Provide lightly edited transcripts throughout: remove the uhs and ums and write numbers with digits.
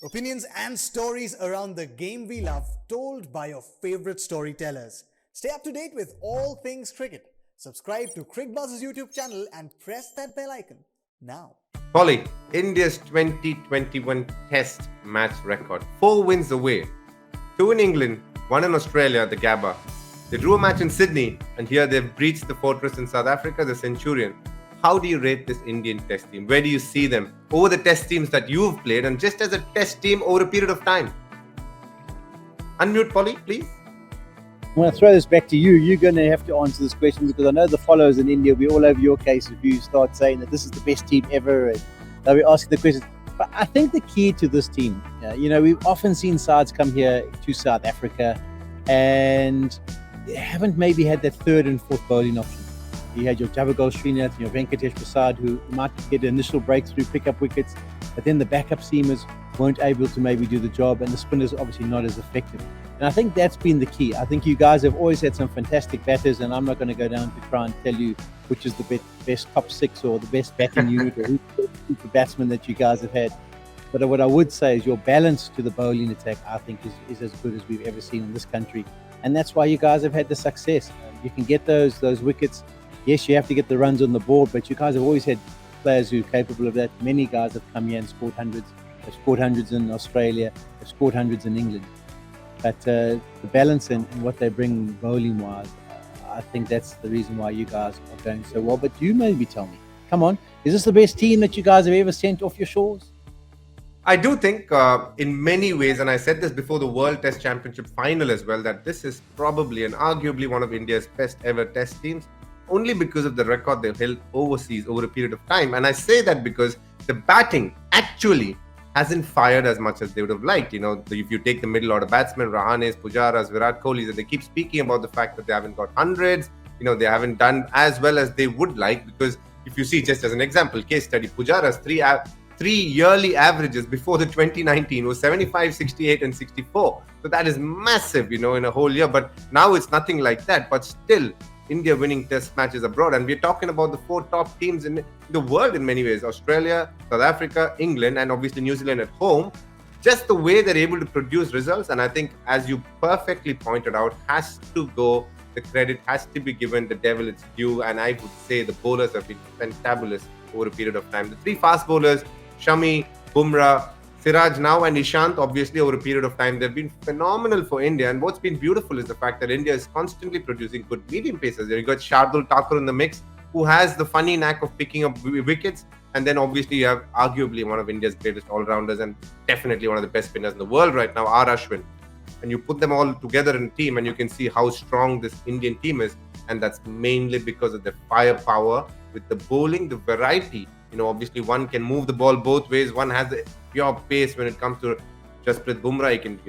Opinions and stories around the game we love, told by your favorite storytellers. Stay up to date with all things cricket. Subscribe to Cricbuzz's YouTube channel and press that bell icon now. Polly, India's 2021 Test match record. 4 wins away. 2 in England, 1 in Australia, the Gabba. They drew a match in Sydney, and here they've breached the fortress in South Africa, the Centurion. How do you rate this Indian Test team? Where do you see them over the Test teams that you've played and just as a Test team over a period of time? Unmute, Polly, please. I'm going to throw this back to you. You're going to have to answer this question because I know the followers in India will be all over your case if you start saying that this is the best team ever. And they'll be asking the questions. But I think the key to this team, we've often seen sides come here to South Africa and they haven't maybe had that third and fourth bowling option. You had your Gabba Srinath and your Venkatesh Prasad who might get an initial breakthrough, pick up wickets, but then the backup seamers weren't able to maybe do the job and the spinners obviously not as effective. And I think that's been the key. I think you guys have always had some fantastic batters, and I'm not going to go down to try and tell you which is the best top six or the best batting unit or who's the batsman that you guys have had. But what I would say is your balance to the bowling attack, I think, is as good as we've ever seen in this country. And that's why you guys have had the success. You can get those wickets. Yes, you have to get the runs on the board, but you guys have always had players who are capable of that. Many guys have come here and scored hundreds. They've scored hundreds in Australia. They've scored hundreds in England. But the balance and what they bring bowling-wise, I think that's the reason why you guys are going so well. But you maybe tell me, come on, is this the best team that you guys have ever sent off your shores? I do think in many ways, and I said this before the World Test Championship final as well, that this is probably and arguably one of India's best ever Test teams, only because of the record they've held overseas over a period of time. And I say that because the batting actually hasn't fired as much as they would have liked. If you take the middle order batsmen, Rahanes, Pujaras, Virat Kohlis, and they keep speaking about the fact that they haven't got hundreds, they haven't done as well as they would like. Because if you see, just as an example, case study, Pujara's three yearly averages before the 2019 was 75, 68 and 64. So that is massive, in a whole year. But now it's nothing like that. But still, India winning test matches abroad. And we're talking about the 4 top teams in the world in many ways. Australia, South Africa, England, and obviously New Zealand at home. Just the way they're able to produce results. And I think, as you perfectly pointed out, the credit has to be given the devil its due. And I would say the bowlers have been fantabulous over a period of time. The 3 fast bowlers, Shami, Bumrah, Siraj now and Ishant, obviously over a period of time, they've been phenomenal for India. And what's been beautiful is the fact that India is constantly producing good medium pacers. You got Shardul Thakur in the mix, who has the funny knack of picking up wickets. And then obviously you have arguably one of India's greatest all-rounders and definitely one of the best spinners in the world right now, R. Ashwin. And you put them all together in a team and you can see how strong this Indian team is. And that's mainly because of the firepower with the bowling, the variety. Obviously one can move the ball both ways. One has the pure pace when it comes to Jasprit Bumrah. He can,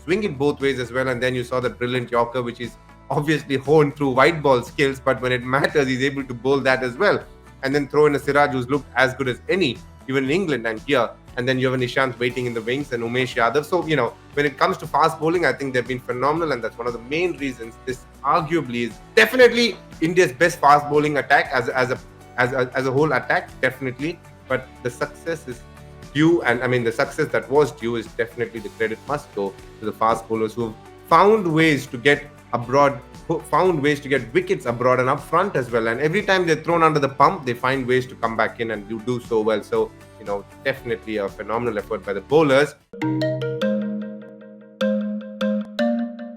swing it both ways as well. And then you saw the brilliant Yorker, which is obviously honed through white ball skills. But when it matters, he's able to bowl that as well. And then throw in a Siraj who's looked as good as any, even in England and here. And then you have an Ishant waiting in the wings and Umesh Yadav. So, when it comes to fast bowling, I think they've been phenomenal. And that's one of the main reasons this arguably is definitely India's best fast bowling attack as a whole attack, definitely. But the success is due, and I mean the success that was due is definitely the credit must go to the fast bowlers who have found ways to get abroad, found ways to get wickets abroad and up front as well. And every time they're thrown under the pump, they find ways to come back in and do so well. So, definitely a phenomenal effort by the bowlers.